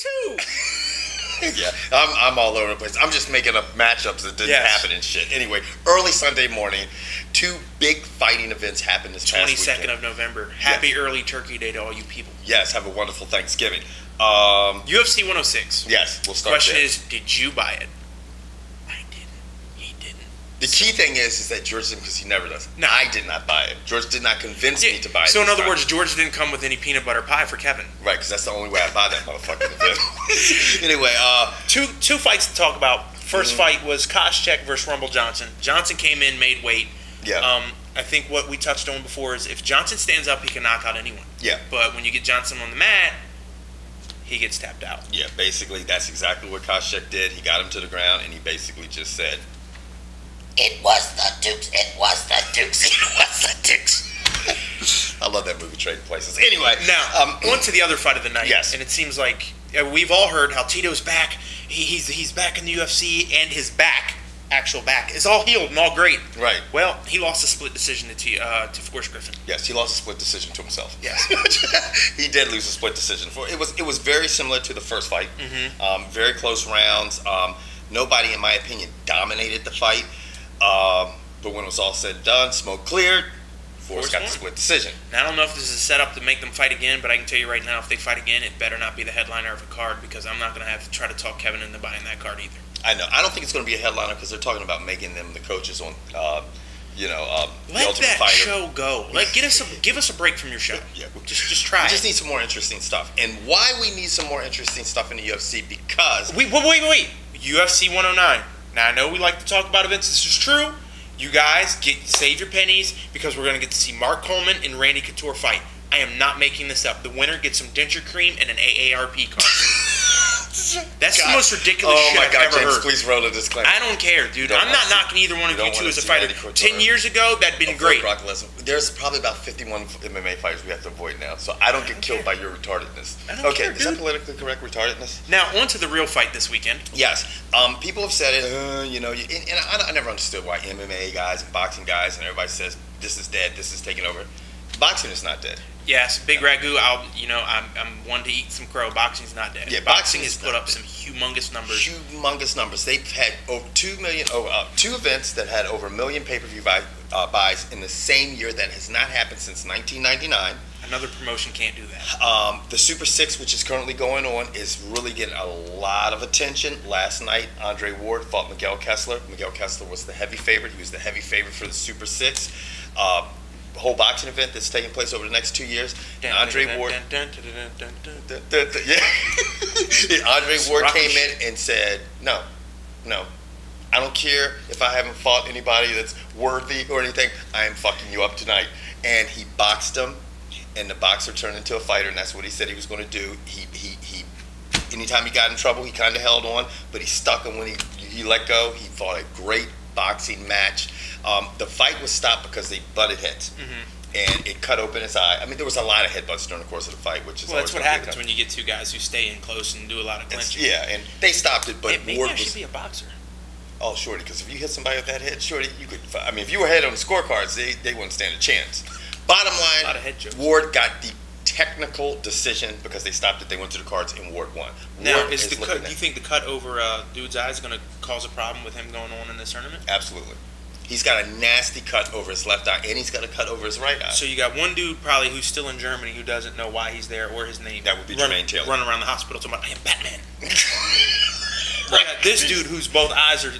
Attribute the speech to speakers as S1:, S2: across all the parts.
S1: too.
S2: Yeah, I'm all over the place. I'm just making up matchups that didn't happen and shit. Anyway, early Sunday morning, 2 big fighting events happened this past weekend.
S1: 22nd of November. Happy early Turkey Day to all you people.
S2: Yes, have a wonderful Thanksgiving.
S1: UFC 106.
S2: Yes, we'll start
S1: Question
S2: there.
S1: is, did you buy it? I didn't. He didn't.
S2: The key thing is that George didn't, because he never does.
S1: No.
S2: I did not buy it. George did not convince me to buy it.
S1: So in other words, George didn't come with any peanut butter pie for Kevin.
S2: Right, because that's the only way I buy that motherfucking event. Anyway,
S1: two fights to talk about. First fight was Koscheck versus Rumble Johnson. Johnson came in, made weight.
S2: Yeah.
S1: I think what we touched on before is if Johnson stands up, he can knock out anyone.
S2: Yeah.
S1: But when you get Johnson on the mat, he gets tapped out.
S2: Yeah, basically that's exactly what Koscheck did. He got him to the ground and he basically just said, "It was the Dukes, it was the Dukes, it was the Dukes." I love that movie, Trading Places. Anyway.
S1: Now, on to the other fight of the night.
S2: Yes.
S1: And it seems like we've all heard how Tito's back. He's back in the UFC, and his actual back, is all healed and all great.
S2: Right.
S1: Well, he lost a split decision to Forrest Griffin.
S2: Yes, he lost a split decision to himself.
S1: Yes.
S2: He did lose a split decision. It was very similar to the first fight.
S1: Mm-hmm.
S2: Very close rounds. Nobody, in my opinion, dominated the fight. But when it was all said and done, smoke cleared, Forrest got the split decision.
S1: Now, I don't know if this is a setup to make them fight again, but I can tell you right now, if they fight again, it better not be the headliner of a card, because I'm not going to have to try to talk Kevin into buying that card either.
S2: I know. I don't think it's going to be a headliner because they're talking about making them the coaches on,
S1: Let
S2: the Ultimate
S1: that
S2: Fighter.
S1: show go. Give us a break from your show.
S2: Yeah,
S1: just try.
S2: We just need some more interesting stuff. And why we need some more interesting stuff in the UFC? Because
S1: Wait. UFC 109. Now, I know we like to talk about events. This is true. You guys save your pennies because we're going to get to see Mark Coleman and Randy Couture fight. I am not making this up. The winner gets some denture cream and an AARP card. That's the most ridiculous shit I've ever
S2: James,
S1: heard.
S2: please roll a disclaimer.
S1: I don't care, dude. I'm not knocking either one of you two as a fighter. 10 years ago, that'd been great.
S2: Brock Lesnar. There's probably about 51 MMA fighters we have to avoid now, so I don't get killed by your retardedness.
S1: Care,
S2: is that politically correct, retardedness?
S1: Now, on to the real fight this weekend.
S2: Yes. People have said it, and I never understood why MMA guys and boxing guys and everybody says this is dead, this is taking over. Boxing is not dead.
S1: Yes, Big Ragu. I'm one to eat some crow. Boxing's not dead.
S2: Yeah,
S1: boxing has put up some humongous numbers.
S2: Humongous numbers. They've had over 2 million, two events that had over 1 million pay-per-view buys in the same year. That has not happened since 1999.
S1: Another promotion can't do that.
S2: The Super 6, which is currently going on, is really getting a lot of attention. Last night, Andre Ward fought Mikkell Kessler. Mikkell Kessler was the heavy favorite. He was the heavy favorite for the Super 6. Whole boxing event that's taking place over the next 2 years. And Andre Ward, Andre Ward came in and said, "No, I don't care if I haven't fought anybody that's worthy or anything. I am fucking you up tonight." And he boxed him, and the boxer turned into a fighter, and that's what he said he was going to do. He anytime he got in trouble, he kind of held on, but he stuck him when he let go. He fought a great boxing match. The fight was stopped because they butted heads, and it cut open his eye. I mean, there was a lot of headbutts during the course of the fight, which is
S1: that's what happens when you get two guys who stay in close and do a lot of clinching.
S2: Yeah, and they stopped it, but
S1: maybe I should be a boxer.
S2: Oh, shorty, because if you hit somebody with that head, shorty, you could. I mean, if you were ahead on the scorecards, they wouldn't stand a chance. Bottom line,
S1: a lot of head jokes.
S2: Ward got the technical decision because they stopped it. They went to the cards and Ward won.
S1: Now, do you think the cut over dude's eye is going to cause a problem with him going on in this tournament?
S2: Absolutely. He's got a nasty cut over his left eye, and he's got a cut over his right eye.
S1: So you got one dude probably who's still in Germany who doesn't know why he's there or his name.
S2: That would be Jermaine Taylor.
S1: Running around the hospital talking about, "I am Batman." This dude whose both eyes are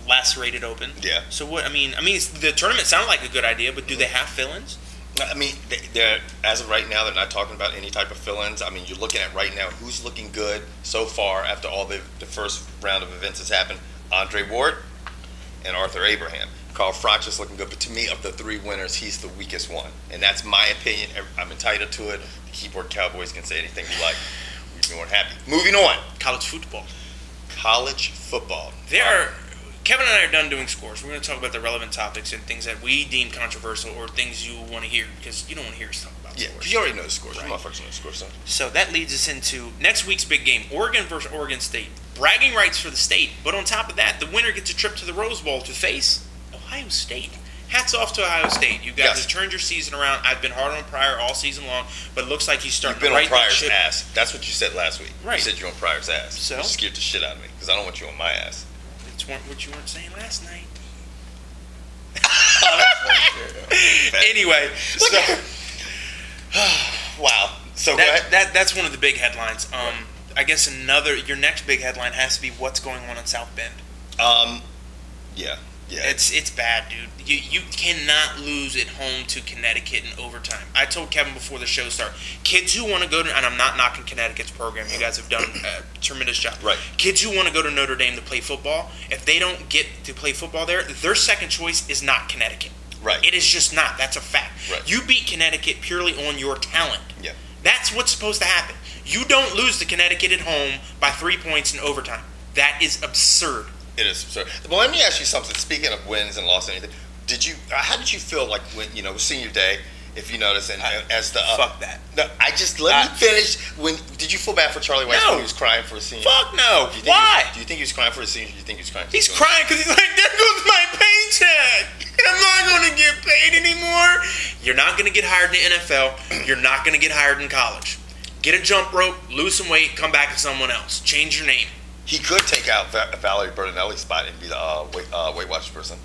S1: lacerated open.
S2: Yeah.
S1: So what? I mean, the tournament sounded like a good idea, but do they have fill-ins?
S2: I mean, they're as of right now, they're not talking about any type of fill-ins. I mean, you're looking at right now who's looking good so far after all the first round of events has happened. Andre Ward and Arthur Abraham. Carl Froch is looking good, but to me, of the three winners, he's the weakest one, and that's my opinion. I'm entitled to it. The keyboard Cowboys can say anything you like. We'd be more than happy. Moving on.
S1: College football. Kevin and I are done doing scores. We're going to talk about the relevant topics and things that we deem controversial or things you want to hear, because you don't want to hear us talk about scores.
S2: Yeah, because you already know the scores.
S1: Right.
S2: You motherfuckers know the scores, son.
S1: So that leads us into next week's big game, Oregon versus Oregon State. Bragging rights for the state, but on top of that, the winner gets a trip to the Rose Bowl to face Ohio State. hats off to Ohio State. You guys
S2: Yes.
S1: have turned your season around. I've been hard on Pryor all season long, but it looks like he's starting
S2: You've been
S1: to
S2: on
S1: right that
S2: Pryor's
S1: ship.
S2: ass. That's what you said last week.
S1: Right.
S2: You said you're on Pryor's ass.
S1: So?
S2: You scared the shit out of me because I don't want you on my ass.
S1: It's what you weren't saying last night. Anyway, so
S2: Wow. So go ahead.
S1: that's one of the big headlines. I guess your next big headline has to be what's going on in South Bend.
S2: Yeah.
S1: It's bad, dude. You cannot lose at home to Connecticut in overtime. I told Kevin before the show started, kids who want to go to, and I'm not knocking Connecticut's program, you guys have done a tremendous job.
S2: Right.
S1: Kids who want to go to Notre Dame to play football, if they don't get to play football there, their second choice is not Connecticut.
S2: Right.
S1: It is just not. That's a fact.
S2: Right.
S1: You beat Connecticut purely on your talent.
S2: Yeah.
S1: That's what's supposed to happen. You don't lose to Connecticut at home by 3 points in overtime. That is absurd.
S2: It is absurd. Well, let me ask you something. Speaking of wins and losses and anything, how did you feel like when, it was senior day, if you notice, and as the...
S1: fuck that.
S2: No, let me finish. Did you feel bad for Charlie Weiss
S1: No.
S2: when he was crying for his senior?
S1: Fuck no.
S2: Do you think
S1: Why?
S2: Do you think he was crying for his senior? Do you think he was crying for
S1: He's
S2: his senior?
S1: crying because he's like, there goes my paycheck. I'm not going to get paid anymore. You're not going to get hired in the NFL. You're not going to get hired in college. Get a jump rope, lose some weight, come back to someone else. Change your name.
S2: He could take out Valerie Bertinelli's spot and be the Weight Watchers person.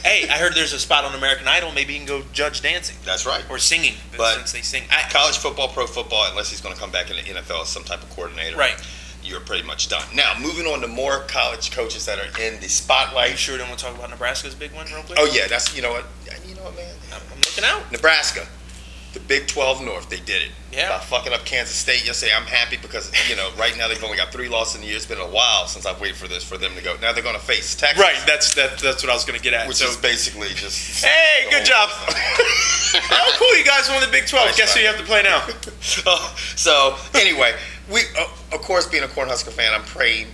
S1: Hey, I heard there's a spot on American Idol. Maybe he can go judge dancing.
S2: That's right.
S1: Or singing,
S2: But
S1: since they sing.
S2: College football, pro football, unless he's going to come back in the NFL as some type of coordinator,
S1: Right.
S2: You're pretty much done. Now, moving on to more college coaches that are in the
S1: Are
S2: spotlight.
S1: you sure you don't want to talk about Nebraska's big one real quick?
S2: Oh, yeah, you know what, man?
S1: I'm looking out.
S2: Nebraska, the Big 12 North, they did it.
S1: Yeah.
S2: By fucking up Kansas State yesterday. I'm happy because, right now they've only got 3 losses in the year. It's been a while since I've waited for them to go. Now they're going to face Texas.
S1: Right, that's what I was going to get at.
S2: Which is basically just...
S1: Hey, good job. Oh, cool, you guys won the Big 12.
S2: Nice
S1: Guess who you have to play now?
S2: So, anyway, we, of course, being a Cornhusker fan, I'm praying...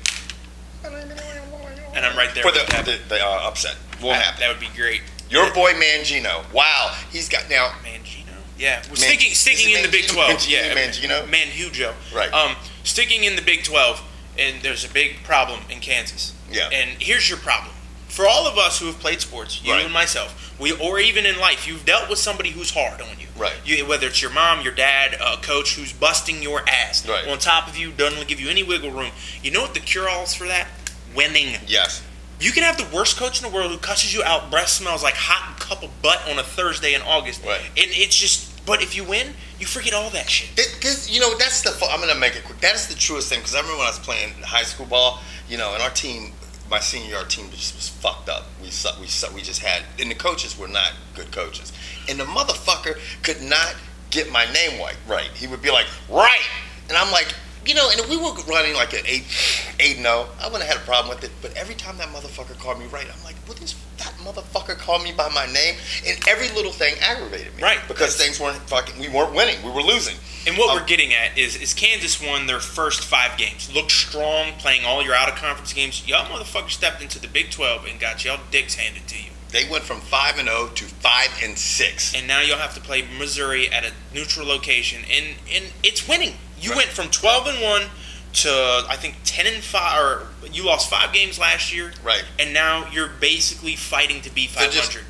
S1: And I'm right there
S2: for
S1: with that.
S2: the upset. Won't happen.
S1: That would be great.
S2: Your boy Mangino. Wow. He's got now...
S1: Mangino? Yeah. Well, sticking in the Big 12. Yeah.
S2: Mangino?
S1: Manhujo.
S2: Right.
S1: Sticking in the Big 12, and there's a big problem in Kansas.
S2: Yeah.
S1: And here's your problem. For all of us who have played sports, you
S2: Right.
S1: and myself, or even in life, you've dealt with somebody who's hard on you.
S2: Right.
S1: Whether it's your mom, your dad, a coach who's busting your ass
S2: Right.
S1: on top of you, doesn't give you any wiggle room. You know what the cure-all is for that? Winning.
S2: Yes.
S1: You can have the worst coach in the world who cusses you out, breath smells like hot cup of butt on a Thursday in August.
S2: Right.
S1: And it's just, but if you win, you forget all that shit.
S2: That's I'm going to make it quick. That's the truest thing, because I remember when I was playing high school ball, and our team, my senior year, our team just was fucked up. We just had, and the coaches were not good coaches. And the motherfucker could not get my name right. He would be like, right. And I'm like, and if we were running like an 8-0, I wouldn't have had a problem with it. But every time that motherfucker called me right, I'm like, what is that motherfucker call me by my name? And every little thing aggravated me.
S1: Right.
S2: Because things weren't we weren't winning. We were losing.
S1: And what we're getting at is Kansas won their first 5 games. Looked strong, playing all your out-of-conference games. Y'all motherfuckers stepped into the Big 12 and got y'all dicks handed to you.
S2: They went from 5-0 to 5-6.
S1: And now you'll have to play Missouri at a neutral location. And it's winning. You went from 12-1 to, I think, 10-5, or you lost 5 games last year.
S2: Right.
S1: And now you're basically fighting to be 500.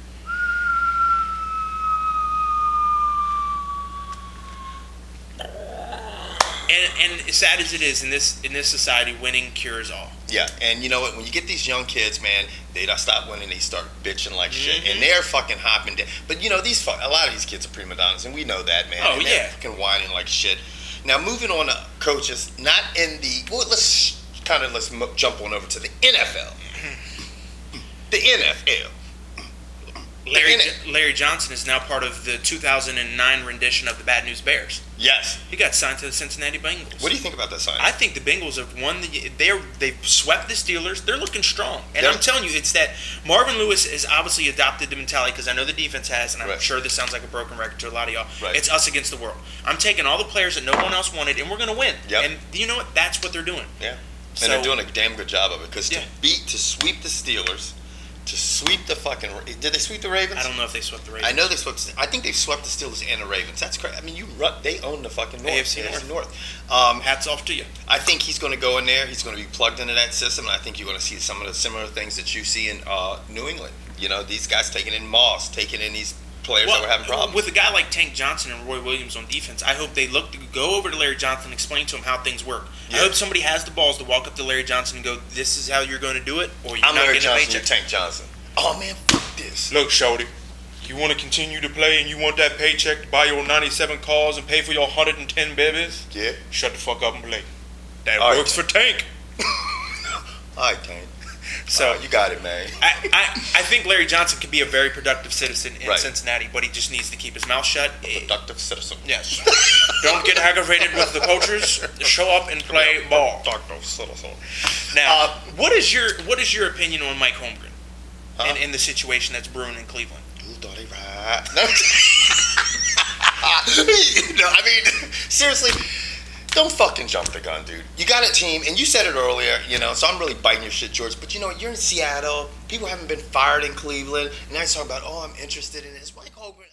S1: And as sad as it is, in this society, winning cures all.
S2: Yeah, and you know what? When you get these young kids, man, they don't stop winning. They start bitching like shit, and they're fucking hopping down. But a lot of these kids are prima donnas, and we know that, man.
S1: Oh,
S2: and they're fucking whining like shit. Now, moving on to coaches, not in the let's jump on over to the NFL. The NFL.
S1: Larry Johnson is now part of the 2009 rendition of the Bad News Bears.
S2: Yes.
S1: He got signed to the Cincinnati Bengals.
S2: What do you think about that sign?
S1: I think the Bengals have won. They've swept the Steelers. They're looking strong. And I'm telling you, it's that Marvin Lewis has obviously adopted the mentality, because I know the defense has, and I'm sure this sounds like a broken record to a lot of y'all.
S2: Right.
S1: It's us against the world. I'm taking all the players that no one else wanted, and we're going to win.
S2: Yep.
S1: And you know what? That's what they're doing.
S2: Yeah. And they're doing a damn good job of it, because to sweep the Steelers, to sweep the fucking... Did they sweep the Ravens?
S1: I don't know if they swept the Ravens.
S2: I know they swept... I think they swept the Steelers and the Ravens. That's crazy. I mean, they own the fucking North.
S1: AFC North. Hats off to you.
S2: I think he's going to go in there. He's going to be plugged into that system, and I think you're going to see some of the similar things that you see in New England. You know, these guys taking in Moss, taking in these players that were having problems.
S1: With a guy like Tank Johnson and Roy Williams on defense, I hope they go over to Larry Johnson and explain to him how things work. Yeah. I hope somebody has the balls to walk up to Larry Johnson and go, "This is how you're going to do it," or you're
S2: I'm
S1: not
S2: Larry
S1: getting a
S2: Johnson,
S1: paycheck.
S2: you're Tank Johnson. Oh man, fuck this.
S1: Look, Shorty, you want to continue to play and you want that paycheck to buy your 97 cars and pay for your 110 babies?
S2: Yeah.
S1: Shut the fuck up and play. That
S2: All
S1: works for Tank.
S2: All right, Tank.
S1: So
S2: you got it, man.
S1: I think Larry Johnson can be a very productive citizen in
S2: Right.
S1: Cincinnati, but he just needs to keep his mouth shut.
S2: Productive citizen.
S1: Yes. Don't get aggravated with the coaches. Show up and play ball.
S2: Productive citizen.
S1: Now, what is your opinion on Mike Holmgren and in the situation that's brewing in Cleveland?
S2: Ooh, dirty right. No. No, I mean, seriously. Don't fucking jump the gun, dude. You got a team, and you said it earlier, you know, so I'm really biting your shit, George. But you know, you're in Seattle. People haven't been fired in Cleveland. And now you're talking about, oh, I'm interested in it. It's Mike Holmgren.